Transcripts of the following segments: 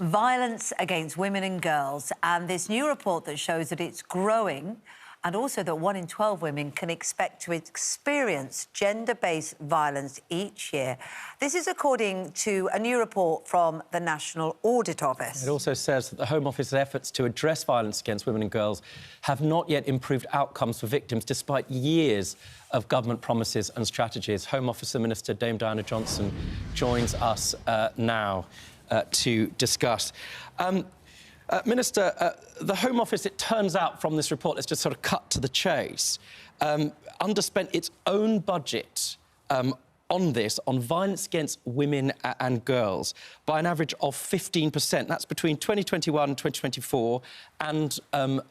Violence against women and girls, and this new report that shows that it's growing, and also that 1 in 12 women can expect to experience gender-based violence each year. This is according to a new report from the National Audit Office. It also says that the Home Office's efforts to address violence against women and girls have not yet improved outcomes for victims, despite years of government promises and strategies. Home Office Minister Dame Diana Johnson joins us now to discuss. Minister, the Home Office, it turns out from this report, let's just sort of cut to the chase, underspent its own budget on this, on violence against women and girls, by an average of 15%. That's between 2021 and 2024 and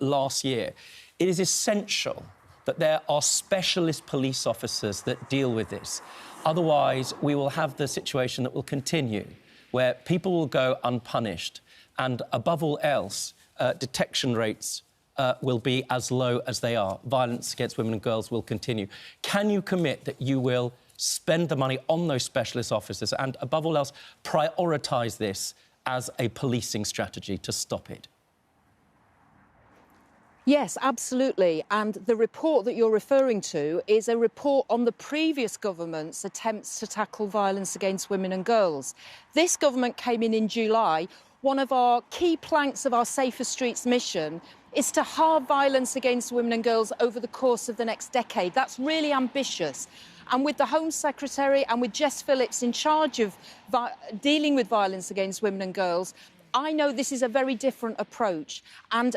last year. It is essential that there are specialist police officers that deal with this. Otherwise, we will have the situation that will continue, where people will go unpunished, and above all else, detection rates will be as low as they are. Violence against women and girls will continue. Can you commit that you will spend the money on those specialist officers and, above all else, prioritise this as a policing strategy to stop it? Yes, absolutely. And the report that you're referring to is a report on the previous government's attempts to tackle violence against women and girls. This government came in July. One of our key planks of our Safer Streets mission is to halve violence against women and girls over the course of the next decade. That's really ambitious. And with the Home Secretary and with Jess Phillips in charge of dealing with violence against women and girls, I know this is a very different approach, and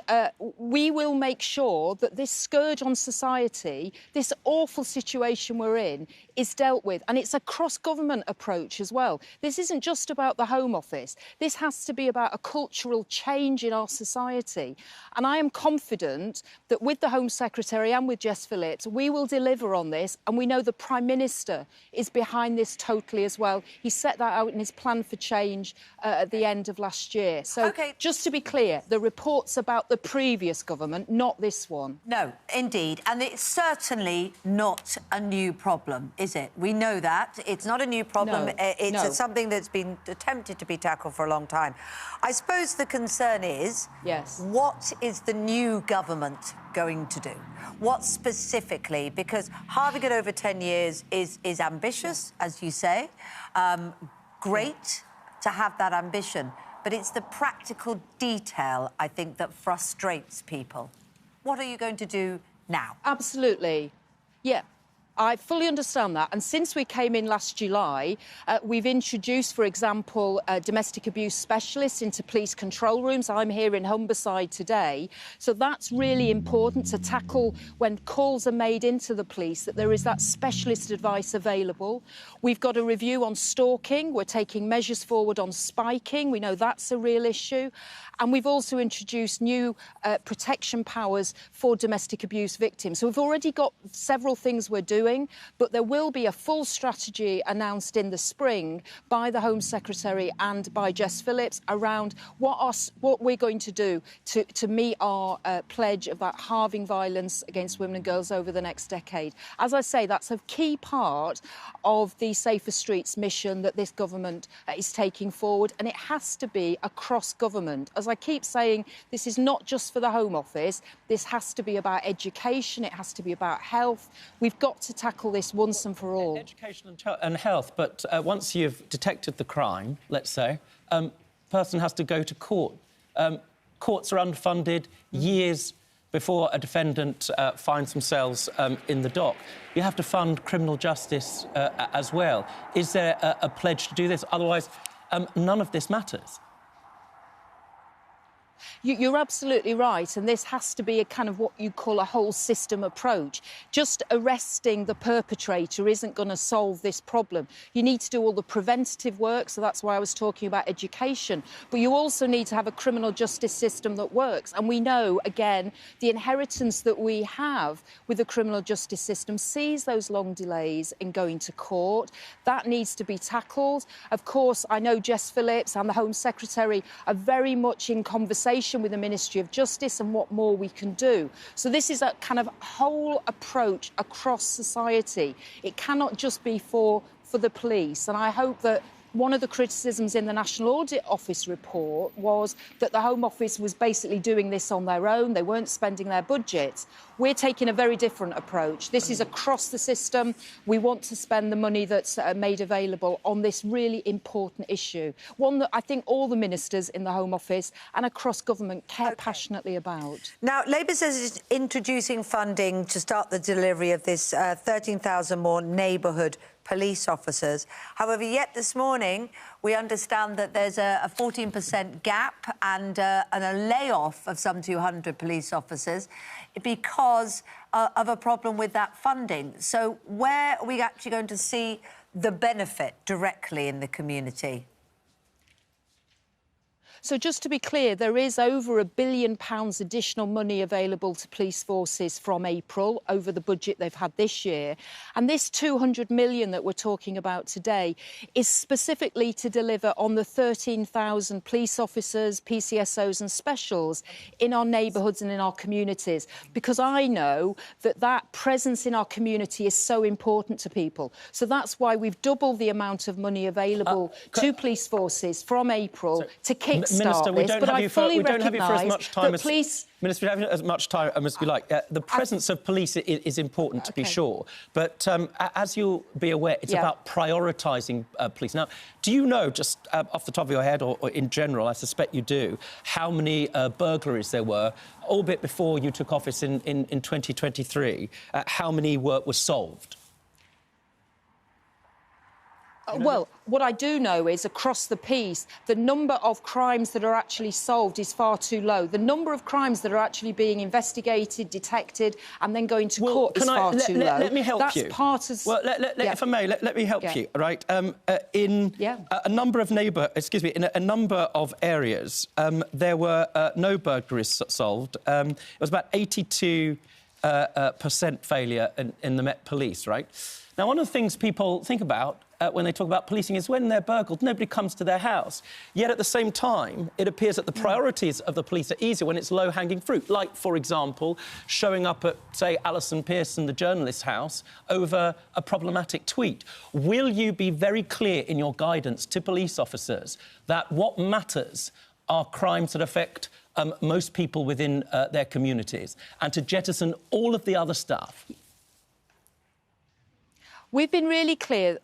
we will make sure that this scourge on society, this awful situation we're in, is dealt with. And it's a cross-government approach as well. This isn't just about the Home Office. This has to be about a cultural change in our society. And I am confident that with the Home Secretary and with Jess Phillips, we will deliver on this. And we know the Prime Minister is behind this totally as well. He set that out in his plan for change at the end of last year. So, just to be clear, the report's about the previous government, not this one. No, indeed. And it's certainly not a new problem, is it? We know that. It's not a new problem. No, it's something that's been attempted to be tackled for a long time. I suppose the concern is, yes, what is the new government going to do? What specifically? Because halving it over 10 years is ambitious, as you say. Great to have that ambition. But it's the practical detail, I think, that frustrates people. What are you going to do now? Absolutely. Yeah. I fully understand that. And since we came in last July, we've introduced, for example, domestic abuse specialists into police control rooms. I'm here in Humberside today. So that's really important to tackle when calls are made into the police, that there is that specialist advice available. We've got a review on stalking. We're taking measures forward on spiking. We know that's a real issue. And we've also introduced new protection powers for domestic abuse victims. So we've already got several things we're doing, but there will be a full strategy announced in the spring by the Home Secretary and by Jess Phillips around what we're going to do to meet our pledge of that halving violence against women and girls over the next decade. As I say, that's a key part of the Safer Streets mission that this government is taking forward, and it has to be across government. As I keep saying, this is not just for the Home Office. This has to be about education. It has to be about health. We've got to tackle this once and for all. Education and health, but once you've detected the crime, let's say, person has to go to court. Courts are underfunded years before a defendant finds themselves in the dock. You have to fund criminal justice as well. Is there a pledge to do this? Otherwise, none of this matters. You're absolutely right, and this has to be a kind of what you call a whole system approach. Just arresting the perpetrator isn't going to solve this problem. You need to do all the preventative work, so that's why I was talking about education. But you also need to have a criminal justice system that works. And we know, again, the inheritance that we have with the criminal justice system sees those long delays in going to court. That needs to be tackled. Of course, I know Jess Phillips and the Home Secretary are very much in conversation with the Ministry of Justice and what more we can do. So this is a kind of whole approach across society. It cannot just be for the police. And I hope that one of the criticisms in the National Audit Office report was that the Home Office was basically doing this on their own. They weren't spending their budgets. We're taking a very different approach. This is across the system. We want to spend the money that's made available on this really important issue, one that I think all the ministers in the Home Office and across government care passionately about. Now, Labour says it's introducing funding to start the delivery of this 13,000 more neighbourhood police officers. However, yet this morning, we understand that there's a 14% gap and a layoff of some 200 police officers because of a problem with that funding. So where are we actually going to see the benefit directly in the community? So just to be clear, there is over £1 billion additional money available to police forces from April over the budget they've had this year. And this 200 million that we're talking about today is specifically to deliver on the 13,000 police officers, PCSOs and specials in our neighbourhoods and in our communities, because I know that that presence in our community is so important to people. So that's why we've doubled the amount of money available to police forces from April to kick Minister, we don't have you for as much time as... Police... Minister, we don't have as much time as we like. The presence of police is important, to be sure. But as you'll be aware, it's about prioritising police. Now, do you know, just off the top of your head, or in general, I suspect you do, how many burglaries there were, albeit before you took office in 2023, how many were solved? Well, what I do know is across the piece, the number of crimes that are actually solved is far too low. The number of crimes that are actually being investigated, detected and then going to court is far too low. Let me help you. That's part of... Well, if I may, let me help you, right? In a number of in a number of areas, there were no burglaries solved. It was about 82% failure in the Met Police, right? Now, one of the things people think about when they talk about policing is when they're burgled, nobody comes to their house. Yet at the same time, it appears that the priorities of the police are easier when it's low-hanging fruit, like, for example, showing up at, say, Alison Pearson, the journalist's house, over a problematic tweet. Will you be very clear in your guidance to police officers that what matters are crimes that affect most people within their communities, and to jettison all of the other stuff? We've been really clear.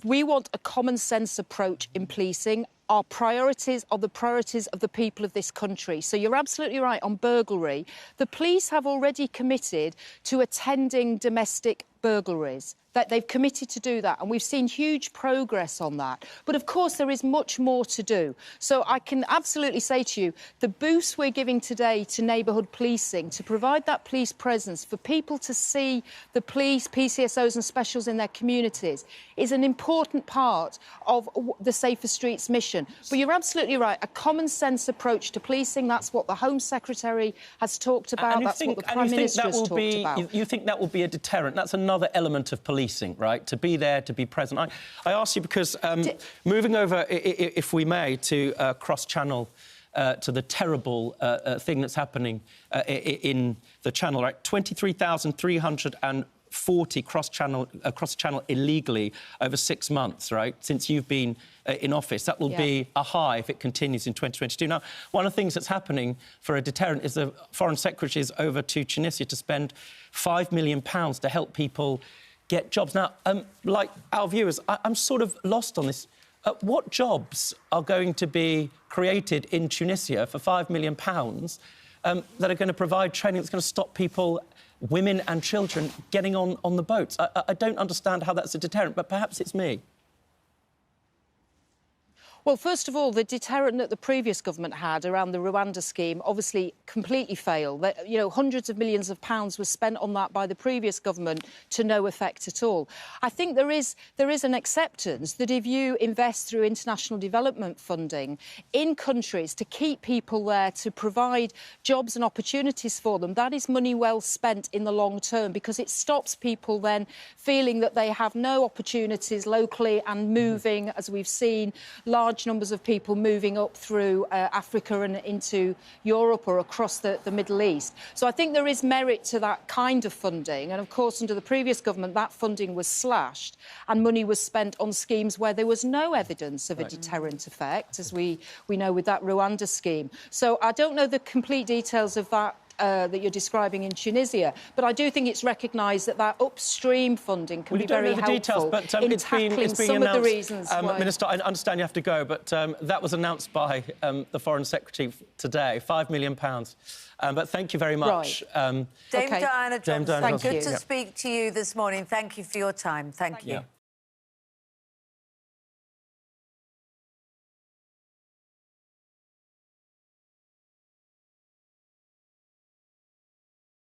We want a common-sense approach in policing. Our priorities are the priorities of the people of this country. So you're absolutely right on burglary. The police have already committed to attending domestic burglaries. That they've committed to do that, and we've seen huge progress on that. But, of course, there is much more to do. So I can absolutely say to you, the boost we're giving today to neighbourhood policing, to provide that police presence, for people to see the police, PCSOs and specials in their communities, is an important part of the Safer Streets mission. But you're absolutely right, a common-sense approach to policing, that's what the Home Secretary has talked about, that's what the Prime Minister has talked about. You think that will be a deterrent? That's another element of policing, right? To be there, to be present. I ask you because moving over, if we may, to cross-channel, to the terrible thing that's happening in the Channel, right? 23,340 cross-channel illegally over 6 months, right? Since you've been in office. That will be a high if it continues in 2022. Now, one of the things that's happening for a deterrent is the Foreign Secretary is over to Tunisia to spend £5 million to help people get jobs. Now, like our viewers, I'm sort of lost on this. What jobs are going to be created in Tunisia for £5 million that are going to provide training that's going to stop people, women and children, getting on the boats? I don't understand how that's a deterrent, but perhaps it's me. Well, first of all, the deterrent that the previous government had around the Rwanda scheme obviously completely failed. You know, hundreds of millions of pounds was spent on that by the previous government to no effect at all. I think there is an acceptance that if you invest through international development funding in countries to keep people there, to provide jobs and opportunities for them, that is money well spent in the long term, because it stops people then feeling that they have no opportunities locally and moving, as we've seen, large large numbers of people moving up through Africa and into Europe or across the Middle East. So I think there is merit to that kind of funding. And, of course, under the previous government, that funding was slashed and money was spent on schemes where there was no evidence of a deterrent effect, as we know with that Rwanda scheme. So I don't know the complete details of that that you're describing in Tunisia, but I do think it's recognised that that upstream funding can be very helpful in tackling some of the reasons why... Minister, I understand you have to go, but that was announced by the Foreign Secretary today, £5 million. But thank you very much. Right. Dame Diana Johnson, Dame Diana Johnson. good to speak to you this morning. Thank you for your time. Thank you.